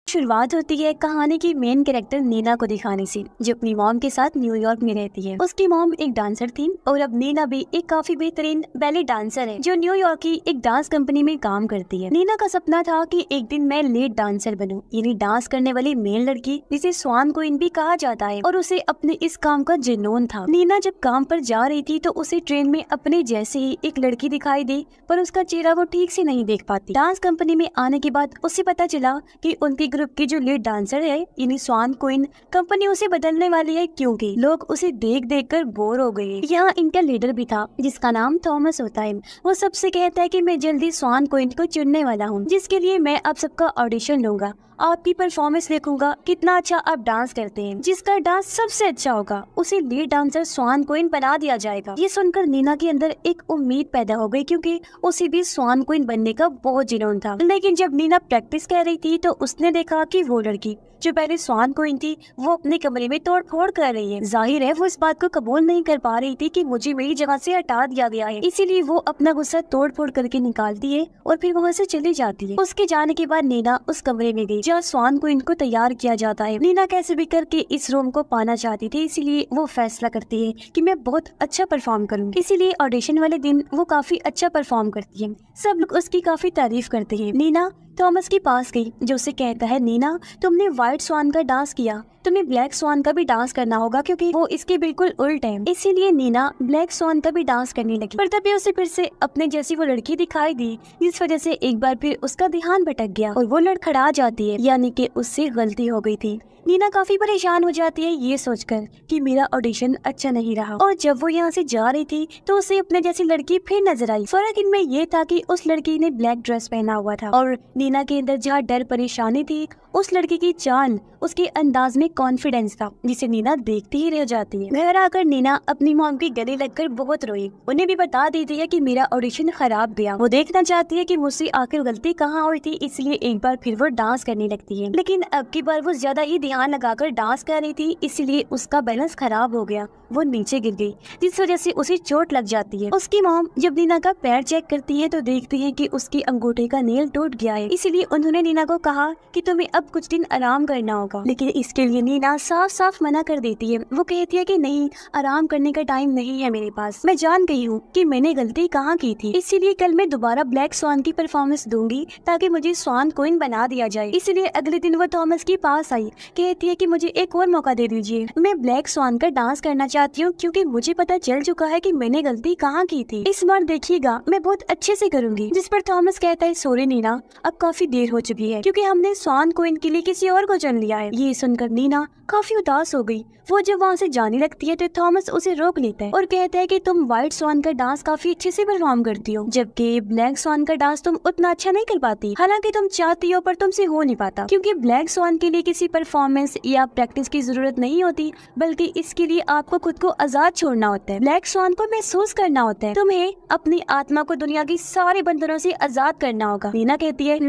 शुरुआत होती है कहानी की मेन कैरेक्टर नीना को दिखाने से, जो अपनी मॉम के साथ न्यूयॉर्क में रहती है। उसकी मॉम एक डांसर थी और अब नीना भी एक काफी बेहतरीन बैले डांसर है जो न्यूयॉर्क की एक डांस कंपनी में काम करती है। नीना का सपना था कि एक दिन मैं लीड डांसर बनूं, यानी डांस करने वाली मेन लड़की जिसे स्वान क्वीन भी कहा जाता है, और उसे अपने इस काम का जुनून था। नीना जब काम पर जा रही थी तो उसे ट्रेन में अपने जैसे ही एक लड़की दिखाई दी, पर उसका चेहरा वो ठीक से नहीं देख पाती। डांस कंपनी में आने के बाद उसे पता चला कि उनकी ग्रुप की जो लीड डांसर है यानी स्वान क्वीन, कंपनी उसे बदलने वाली है क्योंकि लोग उसे देख देख कर बोर हो गए। यहाँ इनका लीडर भी था जिसका नाम थॉमस होता है। वो सबसे कहता है कि मैं जल्दी स्वान क्वीन को चुनने वाला हूँ, जिसके लिए मैं अब सबका ऑडिशन लूंगा, आपकी परफॉर्मेंस देखूंगा कितना अच्छा आप डांस करते हैं। जिसका डांस सबसे अच्छा होगा उसे लीड डांसर स्वान क्वीन बना दिया जाएगा। ये सुनकर नीना के अंदर एक उम्मीद पैदा हो गई क्योंकि उसे भी स्वान क्वीन बनने का बहुत जुनून था। लेकिन जब नीना प्रैक्टिस कर रही थी तो उसने देखा कि वो लड़की जो पहले स्वान क्वीन थी वो अपने कमरे में तोड़ फोड़ कर रही है। जाहिर है वो इस बात को कबूल नहीं कर पा रही थी कि मुझे मेरी जगह से हटा दिया गया है, इसीलिए वो अपना गुस्सा तोड़ फोड़ करके निकालती है और फिर वहाँ से चली जाती है। उसके जाने के बाद नीना उस कमरे में गई जहाँ स्वान क्वीन को तैयार किया जाता है। नीना कैसे भी करके इस रूम को पाना चाहती थी, इसीलिए वो फैसला करती है कि मैं बहुत अच्छा परफॉर्म करूंगी। इसीलिए ऑडिशन वाले दिन वो काफी अच्छा परफॉर्म करती है। सब लोग उसकी काफी तारीफ करते हैं। नीना थॉमस के पास गई जो उसे कहता है, नीना तुमने व्हाइट स्वान का डांस किया, तुम्हें ब्लैक स्वान का भी डांस करना होगा क्योंकि वो इसके बिल्कुल उल्ट है। इसीलिए नीना ब्लैक स्वान का भी डांस करने लगी, पर तभी उसे फिर से अपने जैसी वो लड़की दिखाई दी, जिस वजह से एक बार फिर उसका ध्यान भटक गया और वो लड़खड़ा जाती है, यानी कि उससे गलती हो गई थी। नीना काफी परेशान हो जाती है ये सोचकर कि मेरा ऑडिशन अच्छा नहीं रहा, और जब वो यहाँ से जा रही थी तो उसे अपने जैसी लड़की फिर नजर आई। फर्क इनमें ये था कि उस लड़की ने ब्लैक ड्रेस पहना हुआ था और नीना के अंदर जहाँ डर परेशानी थी, उस लड़की की चाल, उसके अंदाज में कॉन्फिडेंस था, जिसे नीना देखती ही रह जाती है। घर आकर नीना अपनी मॉम की गले लगकर बहुत रोई। उन्हें भी बता देती है कि मेरा ऑडिशन खराब गया। वो देखना चाहती है कि मुझसे आखिर गलती कहाँ हुई थी, इसलिए एक बार फिर वो डांस करने लगती है। लेकिन अब की बार वो ज्यादा ही ध्यान लगाकर डांस कर रही थी, इसलिए उसका बैलेंस खराब हो गया, वो नीचे गिर गई, जिस वजह से उसे चोट लग जाती है। उसकी मॉम जब नीना का पैर चेक करती है तो देखती है कि उसकी अंगूठे का नेल टूट गया है। इसीलिए उन्होंने नीना को कहा कि तुम्हें अब कुछ दिन आराम करना होगा, लेकिन इसके लिए नीना साफ साफ मना कर देती है। वो कहती है कि नहीं, आराम करने का टाइम नहीं है मेरे पास। मैं जान गई हूँ कि मैंने गलती कहाँ की थी, इसीलिए कल मैं दोबारा ब्लैक स्वान की परफॉर्मेंस दूंगी ताकि मुझे स्वान क्वीन बना दिया जाए। इसीलिए अगले दिन वो थॉमस के पास आई, कहती है कि मुझे एक और मौका दे दीजिए, मैं ब्लैक स्वान का डांस करना चाहती हूँ क्योंकि मुझे पता चल चुका है कि मैंने गलती कहाँ की थी। इस बार देखिएगा मैं बहुत अच्छे से करूंगी। जिस पर थॉमस कहता है, सॉरी नीना, अब काफी देर हो चुकी है क्योंकि हमने स्वान क्वीन के लिए किसी और को चुन लिया है। ये सुनकर नीना काफी उदास हो गई। वो जब वहाँ से जाने लगती है तो थॉमस उसे रोक लेता है और कहता है कि तुम व्हाइट स्वान का डांस काफी अच्छे से परफॉर्म करती हो, जबकि ब्लैक स्वान का डांस तुम उतना अच्छा नहीं कर पाती। हालांकि तुम चाहती हो पर तुमसे हो नहीं पाता, क्योंकि ब्लैक स्वान के लिए किसी परफॉर्मेंस या प्रैक्टिस की जरूरत नहीं होती, बल्कि इसके लिए आपको खुद को आजाद छोड़ना होता है, ब्लैक स्वान को महसूस करना होता है। तुम्हें अपनी आत्मा को दुनिया की सारे बंधनों से आजाद करना होगा। नीना कहती है,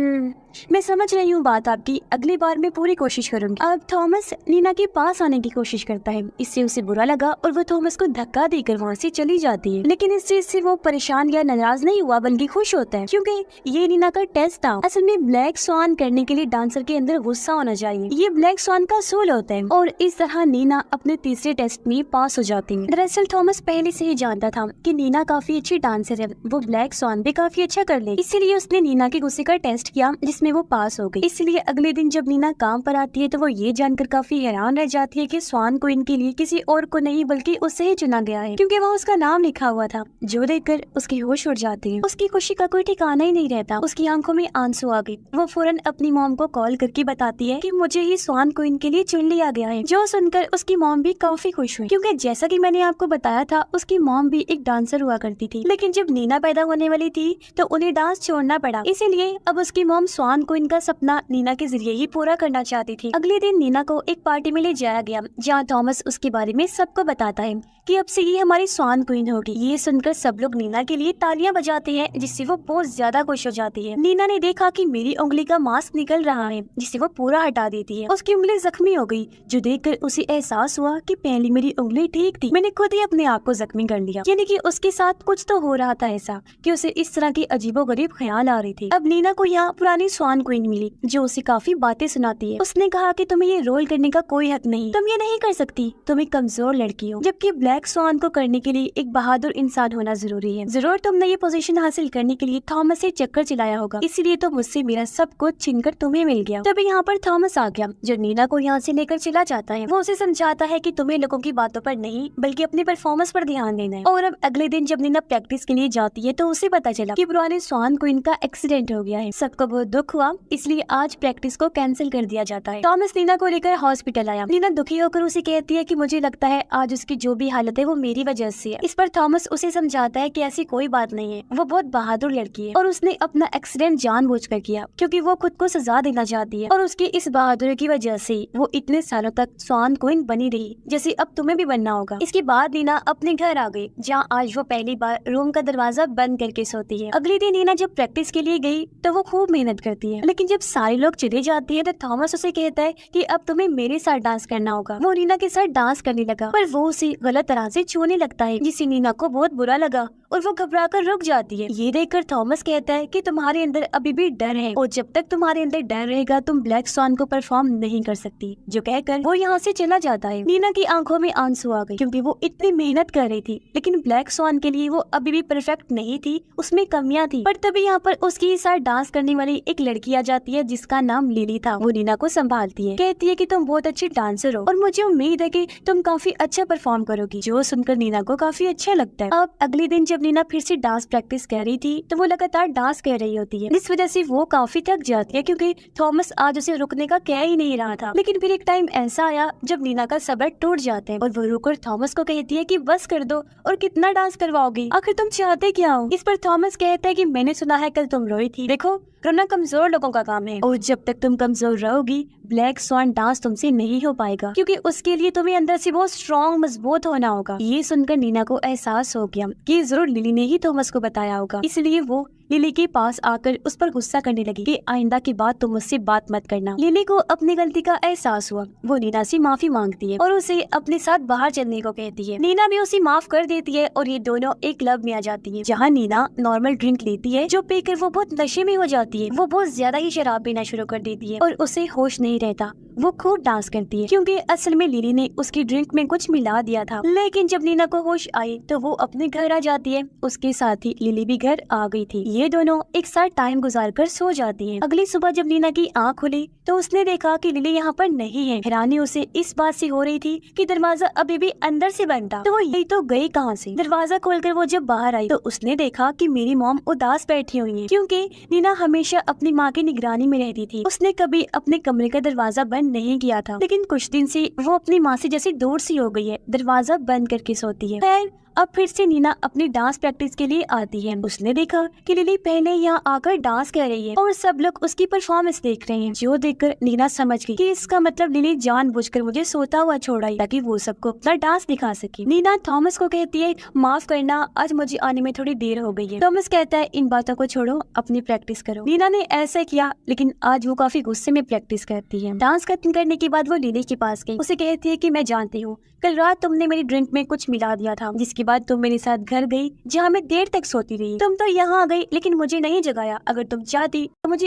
मैं समझ रही हूँ बात आपकी, अगली बार मैं पूरी कोशिश करूंगी। अब थॉमस नीना के पास आने की कोशिश करता है, इससे उसे बुरा लगा और वो थॉमस को धक्का देकर वहाँ से चली जाती है। लेकिन इस चीज से वो परेशान या नाराज नहीं हुआ, बल्कि खुश होता है क्योंकि ये नीना का टेस्ट था। असल में ब्लैक स्वान करने के लिए डांसर के अंदर गुस्सा होना चाहिए, ये ब्लैक स्वान का असूल होता है, और इस तरह नीना अपने तीसरे टेस्ट में पास हो जाती है। दरअसल थॉमस पहले से ही जानता था कि नीना काफी अच्छी डांसर है, वो ब्लैक स्वान भी काफी अच्छा कर ले, इसीलिए उसने नीना के गुस्से का टेस्ट किया जिसमें वो पास हो गई। इसलिए अगले दिन जब नीना काम पर आती है तो वो ये जानकर काफी हैरान रह जाती है कि स्वान क्वीन के लिए किसी और को नहीं बल्कि उससे ही चुना गया है, क्योंकि वहाँ उसका नाम लिखा हुआ था, जो देखकर उसकी होश उड़ जाती है। उसकी खुशी का कोई ठिकाना ही नहीं रहता, उसकी आंखों में आंसू आ गए। वो फौरन अपनी मॉम को कॉल करके बताती है कि मुझे ही स्वान क्वीन के लिए चुन लिया गया है, जो सुनकर उसकी मॉम भी काफी खुश हुई, क्योंकि जैसा कि मैंने आपको बताया था उसकी मॉम भी एक डांसर हुआ करती थी, लेकिन जब नीना पैदा होने वाली थी तो उन्हें डांस छोड़ना पड़ा, इसीलिए अब उसकी मॉम स्वान क्वीन का सपना नीना के जरिए ही पूरा करना चाहती थी। अगले दिन नीना को एक पार्टी में ले जाया गया जहाँ थॉमस उसके बारे में सबको बताता है कि अब से ये हमारी स्वान क्वीन होगी। ये सुनकर सब लोग नीना के लिए तालियां बजाते हैं, जिससे वो बहुत ज्यादा खुश हो जाती है। नीना ने देखा कि मेरी उंगली का मांस निकल रहा है, जिसे वो पूरा हटा देती है। उसकी उंगली जख्मी हो गई, जो देखकर उसे एहसास हुआ कि पहले मेरी उंगली ठीक थी, मैंने खुद ही अपने आप को जख्मी कर लिया। यानी कि उसके साथ कुछ तो हो रहा था ऐसा कि उसे इस तरह की अजीबोगरीब ख्याल आ रही थी। अब नीना को यहाँ पुरानी स्वान क्वीन मिली जो उसे काफी बातें सुनाती है। उसने कहा कि तुम्हें ये रोल करने का कोई हक नहीं, तुम ये नहीं कर सकती, तुम एक कमजोर लड़की हो, जबकि ब्लैक स्वान को करने के लिए एक बहादुर इंसान होना जरूरी है। जरूर तुमने ये पोजीशन हासिल करने के लिए थॉमस से चक्कर चलाया होगा, इसीलिए तो मुझसे मेरा सब कुछ छीनकर तुम्हें मिल गया। तभी यहाँ पर थॉमस आ गया जो नीना को यहाँ से लेकर चला जाता है। वो उसे समझाता है कि तुम्हें लोगों की बातों पर नहीं बल्कि अपने परफॉर्मेंस पर ध्यान देना है। और अब अगले दिन जब नीना प्रैक्टिस के लिए जाती है तो उसे पता चला कि पुराने स्वान क्वीन का एक्सीडेंट हो गया है। सबको बहुत दुख हुआ, इसलिए आज प्रैक्टिस को कैंसिल कर दिया जाता है। थॉमस नीना को लेकर हॉस्पिटल आया। नीना दुखी होकर उसे कहती है कि मुझे लगता है आज उसकी जो भी हालत है वो मेरी वजह से है। इस पर थॉमस उसे समझाता है कि ऐसी कोई बात नहीं है, वो बहुत बहादुर लड़की है और उसने अपना एक्सीडेंट जानबूझकर किया क्योंकि वो खुद को सजा देना चाहती है और उसकी इस बहादुरी की वजह से वो इतने सालों तक स्वान क्वीन बनी रही, जैसे अब तुम्हें भी बनना होगा। इसके बाद नीना अपने घर आ गई जहाँ आज वो पहली बार रूम का दरवाजा बंद करके सोती है। अगले दिन नीना जब प्रैक्टिस के लिए गई तो वो खूब मेहनत करती है, लेकिन जब सारे लोग चले जाते हैं तो थॉमस उसे कहता है कि अब तुम्हें मेरे साथ डांस करना होगा। वो नीना के साथ डांस करने लगा पर वो उसे गलत तरह से छूने लगता है जिससे नीना को बहुत बुरा लगा और वो घबरा कर रुक जाती है। ये देखकर थॉमस कहता है कि तुम्हारे अंदर अभी भी डर है और जब तक तुम्हारे अंदर डर रहेगा तुम ब्लैक स्वान को परफॉर्म नहीं कर सकती। जो कहकर वो यहाँ से चला जाता है। नीना की आंखों में आंसू आ गए क्योंकि वो इतनी मेहनत कर रही थी, लेकिन ब्लैक स्वान के लिए वो अभी भी परफेक्ट नहीं थी, उसमें कमियां थी। पर तभी यहाँ पर उसके साथ डांस करने वाली एक लड़की आ जाती है जिसका नाम लिली था। वो नीना को संभालती है, कहती है कि तुम बहुत अच्छी डांसर हो और मुझे उम्मीद है कि तुम काफी अच्छा परफॉर्म करोगी, जो सुनकर नीना को काफी अच्छा लगता है। अब अगले दिन जब नीना फिर से डांस प्रैक्टिस कर रही थी तो वो लगातार डांस कर रही होती है, जिस वजह से वो काफी थक जाती है क्योंकि थॉमस आज उसे रुकने का कह ही नहीं रहा था। लेकिन फिर एक टाइम ऐसा आया जब नीना का सब्र टूट जाता है और वो रुककर थॉमस को कहती है कि बस कर दो और कितना डांस करवाओगी, आखिर तुम चाहते क्या हो। इस पर थॉमस कहता है कि मैंने सुना है कल तुम रोई थी, देखो रोना कमजोर लोगों का काम है और जब तक तुम कमजोर रहोगी ब्लैक स्वान डांस तुमसे नहीं हो पाएगा क्योंकि उसके लिए तुम्हें अंदर से बहुत स्ट्रॉन्ग मजबूत होना होगा। ये सुनकर नीना को एहसास हो गया कि जरूर लिली ने ही थॉमस को बताया होगा, इसलिए वो लिली के पास आकर उस पर गुस्सा करने लगी कि आइंदा की बात तुम मुझसे बात मत करना। लिली को अपनी गलती का एहसास हुआ, वो नीना से माफी मांगती है और उसे अपने साथ बाहर चलने को कहती है। नीना भी उसे माफ कर देती है और ये दोनों एक क्लब में आ जाती है जहाँ नीना नॉर्मल ड्रिंक लेती है जो पीकर वो बहुत नशे में हो जाती है। वो बहुत ज्यादा ही शराब पीना शुरू कर देती है और उसे होश नहीं रहता। वो खूब डांस करती है क्योंकि असल में लिली ने उसकी ड्रिंक में कुछ मिला दिया था। लेकिन जब नीना को होश आई तो वो अपने घर आ जाती है, उसके साथ ही लिली भी घर आ गई थी। ये दोनों एक साथ टाइम गुजारकर सो जाती हैं। अगली सुबह जब नीना की आँख खुली तो उसने देखा कि लिली यहाँ पर नहीं है। हैरानी उसे इस बात से हो रही थी कि दरवाजा अभी भी अंदर से बंद था, तो वो ये तो गई कहाँ से। दरवाजा खोलकर वो जब बाहर आई तो उसने देखा कि मेरी मॉम उदास बैठी हुई है क्योंकि नीना हमेशा अपनी माँ की निगरानी में रहती थी। उसने कभी अपने कमरे का दरवाजा बंद नहीं किया था, लेकिन कुछ दिन से वो अपनी माँ से जैसे दूर सी हो गई है, दरवाजा बंद करके सोती है। खैर अब फिर से नीना अपनी डांस प्रैक्टिस के लिए आती है। उसने देखा कि लिली पहले यहाँ आकर डांस कर रही है और सब लोग उसकी परफॉर्मेंस देख रहे हैं, जो देखकर नीना समझ गई कि इसका मतलब लिली जानबूझकर मुझे सोता हुआ छोड़ा ताकि वो सबको अपना डांस दिखा सके। नीना थॉमस को कहती है माफ करना, आज मुझे आने में थोड़ी देर हो गई है। थॉमस कहता है इन बातों को छोड़ो, अपनी प्रैक्टिस करो। नीना ने ऐसा किया, लेकिन आज वो काफी गुस्से में प्रैक्टिस करती है। डांस खत्म करने के बाद वो लिली के पास गई, उसे कहती है कि मैं जानती हूँ कल रात तुमने मेरी ड्रिंक में कुछ मिला दिया था, जिसके बाद तुम मेरे साथ घर गई जहाँ मैं देर तक सोती रही। तुम तो यहाँ आ गई लेकिन मुझे नहीं जगाया, अगर तुम चाहती तो मुझे।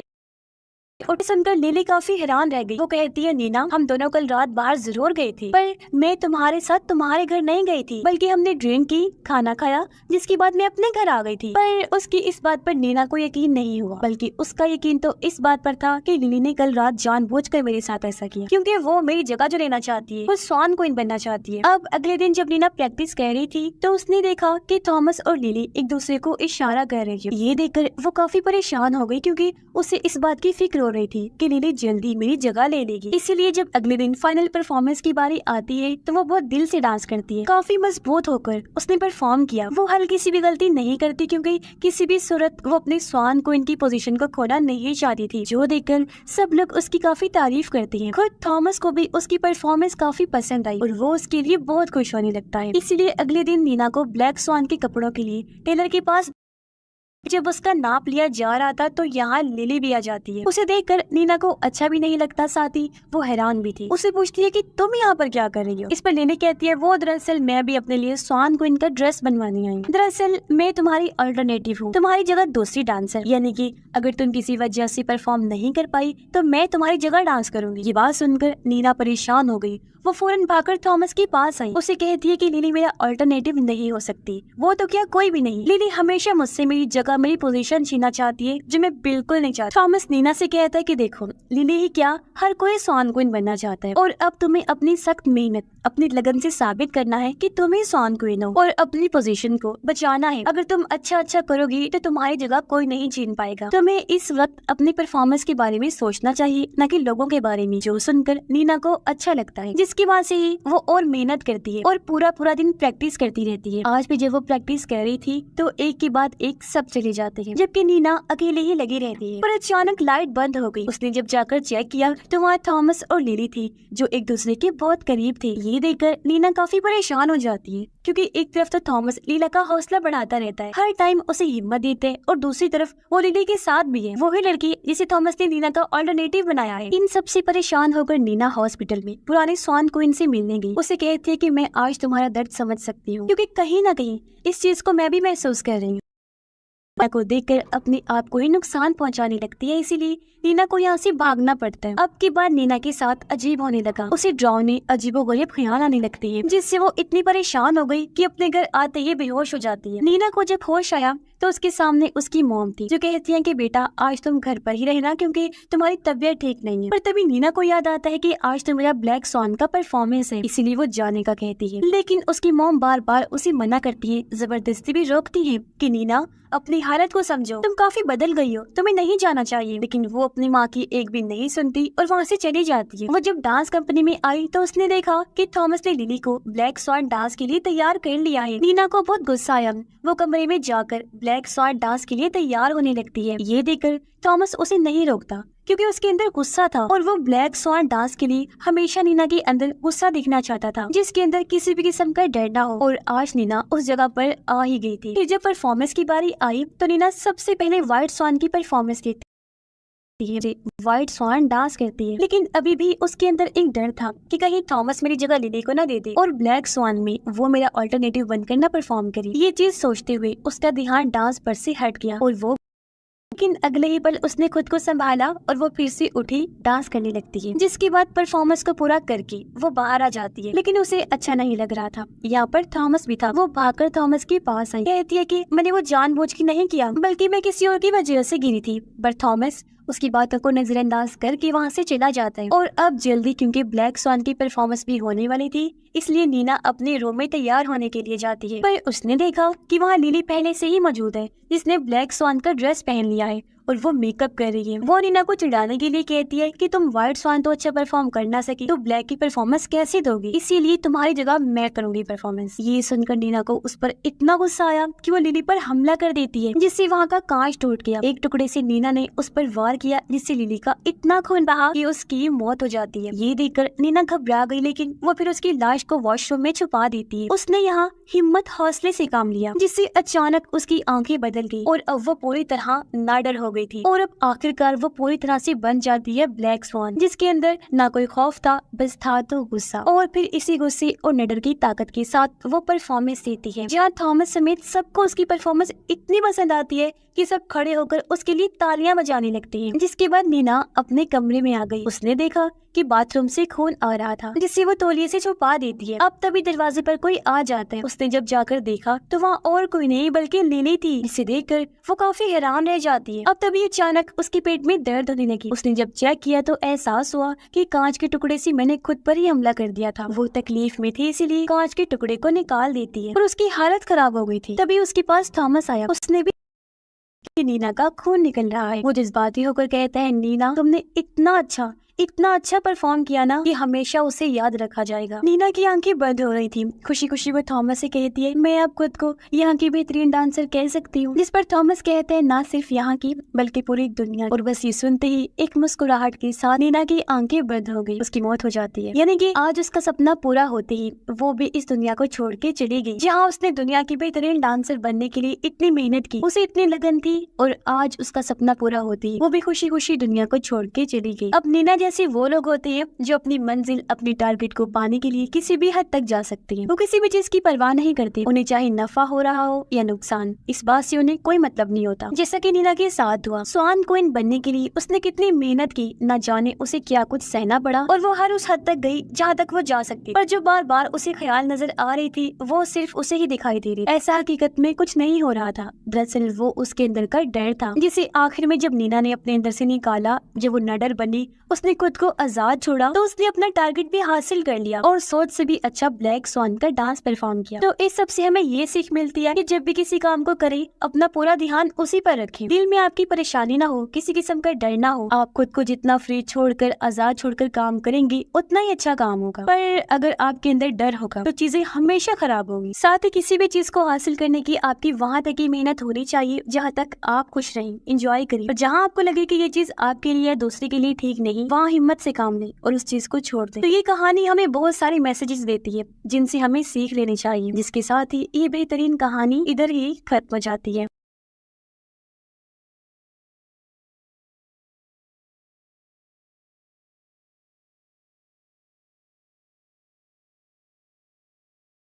और सुनकर लिली काफी हैरान रह गई। वो कहती है नीना हम दोनों कल रात बाहर जरूर गए थे, पर मैं तुम्हारे साथ तुम्हारे घर नहीं गई थी, बल्कि हमने ड्रिंक की, खाना खाया, जिसके बाद मैं अपने घर आ गई थी। पर उसकी इस बात पर नीना को यकीन नहीं हुआ, बल्कि उसका यकीन तो इस बात पर था कि लिली ने कल रात जानबूझकर मेरे साथ ऐसा किया क्योंकि वो मेरी जगह जो लेना चाहती है, वो स्वान क्वीन बनना चाहती है। अब अगले दिन जब नीना प्रैक्टिस कर रही थी तो उसने देखा कि थॉमस और लिली एक दूसरे को इशारा कर रही है। ये देखकर वो काफी परेशान हो गई क्योंकि उसे इस बात की फिक्र हो रही थी कि लिली जल्दी मेरी जगह ले लेगी। इसीलिए जब अगले दिन फाइनल परफॉर्मेंस की बारी आती है तो वो बहुत दिल से डांस करती है। काफी मजबूत होकर उसने परफॉर्म किया। वो हल्की सी भी गलती नहीं करती क्योंकि किसी भी सूरत वो अपने स्वान क्वीन की पोजीशन को खोना नहीं चाहती थी, जो देखकर सब लोग उसकी काफी तारीफ करते हैं। खुद थॉमस को भी उसकी परफॉर्मेंस काफी पसंद आई और वो उसके लिए बहुत खुश होने लगता है। इसीलिए अगले दिन नीना को ब्लैक स्वान के कपड़ों के लिए टेलर के पास जब उसका नाप लिया जा रहा था तो यहाँ लिली भी आ जाती है। उसे देखकर नीना को अच्छा भी नहीं लगता, साथ ही वो हैरान भी थी। उसे पूछती है कि तुम यहाँ पर क्या कर रही हो। इस पर लिली कहती है वो दरअसल मैं भी अपने लिए स्वान क्वीन का ड्रेस बनवाने आई हूँ। दरअसल मैं तुम्हारी अल्टरनेटिव हूँ, तुम्हारी जगह दूसरी डांसर, यानी कि अगर तुम किसी वजह से परफॉर्म नहीं कर पाई तो मैं तुम्हारी जगह डांस करूंगी। ये बात सुनकर नीना परेशान हो गई। वो फौरन भागकर थॉमस के पास आई। उसे कहती है कि लिली मेरा अल्टरनेटिव नहीं हो सकती, वो तो क्या कोई भी नहीं। लिली हमेशा मुझसे मेरी जगह, मेरी पोजीशन छीनना चाहती है, जो मैं बिल्कुल नहीं चाहती। थॉमस नीना से कहता है कि देखो लिली ही क्या, हर कोई स्वान क्वीन बनना चाहता है और अब तुम्हें अपनी सख्त मेहनत, अपनी लगन से साबित करना है कि तुम ही स्वान क्वीन हो और अपनी पोजीशन को बचाना है। अगर तुम अच्छा करोगी तो तुम्हारी जगह कोई नहीं छीन पाएगा। तुम्हें इस वक्त अपनी परफॉर्मेंस के बारे में सोचना चाहिए, न कि लोगों के बारे में। जो सुनकर नीना को अच्छा लगता है, जिसकी वजह से ही वो और मेहनत करती है और पूरा दिन प्रैक्टिस करती रहती है। आज भी जब वो प्रैक्टिस कर रही थी तो एक के बाद एक सब चले जाते हैं, जबकि नीना अकेले ही लगी रहती है। पर अचानक लाइट बंद हो गई। उसने जब जाकर चेक किया तो वहाँ थॉमस और लिली थी, जो एक दूसरे के बहुत करीब थे। ये देखकर नीना काफी परेशान हो जाती है, क्योंकि एक तरफ तो थॉमस लीला का हौसला बढ़ाता रहता है, हर टाइम उसे हिम्मत देते हैं, और दूसरी तरफ वो लिली के साथ भी है, वही लड़की जिसे थॉमस ने नीना का अल्टरनेटिव बनाया है। इन सबसे परेशान होकर नीना हॉस्पिटल में पुराने स्वान क्वीन से मिलने गई। उसे कहती है कि मैं आज तुम्हारा दर्द समझ सकती हूँ, क्योंकि कहीं ना कहीं इस चीज को मैं भी महसूस कर रही हूँ। को देखकर अपने आप को ही नुकसान पहुंचाने लगती है, इसीलिए नीना को यहाँ से भागना पड़ता है। अब की बार नीना के साथ अजीब होने लगा। उसे डरावनी अजीबोगरीब ख्याल आने लगती है, जिससे वो इतनी परेशान हो गई कि अपने घर आते ही बेहोश हो जाती है। नीना को जब होश आया तो उसके सामने उसकी मॉम थी, जो कहती है कि बेटा आज तुम घर पर ही रहना, क्योंकि तुम्हारी तबीयत ठीक नहीं है। पर तभी नीना को याद आता है कि आज तो मेरा ब्लैक स्वान का परफॉर्मेंस है, इसीलिए वो जाने का कहती है। लेकिन उसकी मॉम बार बार उसे मना करती है, जबरदस्ती भी रोकती है कि नीना अपनी हालत को समझो, तुम काफी बदल गई हो, तुम्हें नहीं जाना चाहिए। लेकिन वो अपनी माँ की एक भी नहीं सुनती और वहाँ से चली जाती है। वो जब डांस कंपनी में आई तो उसने देखा कि थॉमस ने लिली को ब्लैक स्वान डांस के लिए तैयार कर लिया है। नीना को बहुत गुस्सा आया। वो कमरे में जाकर ब्लैक स्वान डांस के लिए तैयार होने लगती है। ये देखकर थॉमस उसे नहीं रोकता, क्योंकि उसके अंदर गुस्सा था और वो ब्लैक स्वान डांस के लिए हमेशा नीना के अंदर गुस्सा दिखना चाहता था, जिसके अंदर किसी भी किस्म का डर ना हो। और आज नीना उस जगह पर आ ही गई थी। फिर जब परफॉर्मेंस की बारी आई तो नीना सबसे पहले व्हाइट स्वान की परफॉर्मेंस देखती है। व्हाइट स्वान डांस करती है, लेकिन अभी भी उसके अंदर एक डर था कि कहीं थॉमस मेरी जगह लिली को ना दे दे और ब्लैक स्वान में वो मेरा अल्टरनेटिव बनकर ना परफॉर्म करे। ये चीज सोचते हुए उसका ध्यान डांस पर से हट गया और वो लेकिन अगले ही पल उसने खुद को संभाला और वो फिर से उठी डांस करने लगती है। जिसके बाद परफॉर्मेंस को पूरा करके वो बाहर आ जाती है, लेकिन उसे अच्छा नहीं लग रहा था। यहाँ पर थॉमस भी था। वो भागकर थॉमस के पास आई, कहती है कि मैंने वो जानबूझ के नहीं किया, बल्कि मैं किसी और की वजह से गिरी थी। पर थॉमस उसकी बातों को नजरअंदाज करके वहाँ से चला जाता है। और अब जल्दी, क्योंकि ब्लैक स्वान की परफॉर्मेंस भी होने वाली थी, इसलिए नीना अपने रूम में तैयार होने के लिए जाती है। पर उसने देखा कि वहाँ लिली पहले से ही मौजूद है, जिसने ब्लैक स्वान का ड्रेस पहन लिया है और वो मेकअप कर रही है। वो नीना को चिढ़ाने के लिए कहती है कि तुम व्हाइट स्वान तो अच्छा परफॉर्म कर ना सकी तो ब्लैक की परफॉर्मेंस कैसे दोगी, इसीलिए तुम्हारी जगह मैं करूंगी परफॉर्मेंस। ये सुनकर नीना को उस पर इतना गुस्सा आया कि वो लिली पर हमला कर देती है, जिससे वहाँ का कांच टूट गया। एक टुकड़े से नीना ने उस पर वार किया, जिससे लिली का इतना खून बहा कि उसकी मौत हो जाती है। ये देखकर नीना घबरा गई, लेकिन वो फिर उसकी लाश को वॉशरूम में छुपा देती है। उसने यहाँ हिम्मत हौसले से काम लिया, जिससे अचानक उसकी आंखें बदल गई और अब वो पूरी तरह नाडर हो गई थी। और अब आखिरकार वो पूरी तरह से बन जाती है ब्लैक स्वान, जिसके अंदर ना कोई खौफ था, बस था तो गुस्सा। और फिर इसी गुस्से और निडर की ताकत के साथ वो परफॉर्मेंस देती है, जहाँ थॉमस समेत सबको उसकी परफॉर्मेंस इतनी पसंद आती है कि सब खड़े होकर उसके लिए तालियां बजाने लगते हैं। जिसके बाद नीना अपने कमरे में आ गई। उसने देखा कि बाथरूम से खून आ रहा था, जिससे वो तौलिए से छुपा देती है। अब तभी दरवाजे पर कोई आ जाता है। उसने जब जाकर देखा तो वहाँ और कोई नहीं बल्कि लिली थी, जिसे देखकर वो काफी हैरान रह जाती है। अब तभी अचानक उसके पेट में दर्द होने लगी। उसने जब चेक किया तो एहसास हुआ कि कांच के टुकड़े से मैंने खुद पर ही हमला कर दिया था। वो तकलीफ में थी, इसीलिए कांच के टुकड़े को निकाल देती है और उसकी हालत खराब हो गई थी। तभी उसके पास थॉमस आया। उसने भी कि नीना का खून निकल रहा है। वो जज्बाती होकर कहता है, नीना तुमने इतना अच्छा, इतना अच्छा परफॉर्म किया ना कि हमेशा उसे याद रखा जाएगा। नीना की आंखें बंद हो रही थी। खुशी खुशी वो थॉमस से कहती है, मैं अब खुद को यहाँ की बेहतरीन डांसर कह सकती हूँ। जिस पर थॉमस कहते हैं, ना सिर्फ यहाँ की बल्कि पूरी दुनिया। और बस ये सुनते ही एक मुस्कुराहट के साथ नीना की आंखें बंद हो गई। उसकी मौत हो जाती है। यानी कि आज उसका सपना पूरा होते ही वो भी इस दुनिया को छोड़ के चली गई, जहाँ उसने दुनिया की बेहतरीन डांसर बनने के लिए इतनी मेहनत की, उसे इतनी लगन थी, और आज उसका सपना पूरा होती ही वो भी खुशी खुशी दुनिया को छोड़ के चली गई। अब नीना जैसे वो लोग होते हैं जो अपनी मंजिल, अपनी टारगेट को पाने के लिए किसी भी हद तक जा सकते हैं। वो किसी भी चीज की परवाह नहीं करते, उन्हें चाहे नफा हो रहा हो या नुकसान, इस बात से उन्हें कोई मतलब नहीं होता। जैसा कि नीना के साथ हुआ। स्वान क्वीन बनने के लिए उसने कितनी मेहनत की, न जाने उसे क्या कुछ सहना पड़ा, और वो हर उस हद तक गई जहाँ तक वो जा सकती। पर जो बार बार उसे ख्याल नजर आ रही थी वो सिर्फ उसे ही दिखाई दे रही। ऐसा हकीकत में कुछ नहीं हो रहा था। दरअसल वो उसके अंदर का डर था, जिसे आखिर में जब नीना ने अपने अंदर से निकाला, जब वो नडर बनी, उसने खुद को आजाद छोड़ा, तो उसने अपना टारगेट भी हासिल कर लिया और सोच से भी अच्छा ब्लैक स्वान का डांस परफॉर्म किया। तो इस सब से हमें ये सीख मिलती है कि जब भी किसी काम को करें, अपना पूरा ध्यान उसी पर रखें। दिल में आपकी परेशानी ना हो, किसी किस्म का डर ना हो। आप खुद को जितना फ्री छोड़कर, आजाद छोड़कर काम करेंगे, उतना ही अच्छा काम होगा। पर अगर आपके अंदर डर होगा तो चीजें हमेशा खराब होगी। साथ ही किसी भी चीज को हासिल करने की आपकी वहाँ तक की मेहनत होनी चाहिए जहाँ तक आप खुश रहें, एंजॉय करें। और जहाँ आपको लगे कि ये चीज आपके लिए या दूसरे के लिए ठीक नहीं, वहाँ हिम्मत से काम लें और उस चीज को छोड़ दें। तो ये कहानी हमें बहुत सारे मैसेजेस देती है जिनसे हमें सीख लेनी चाहिए, जिसके साथ ही ये बेहतरीन कहानी इधर ही खत्म हो जाती है।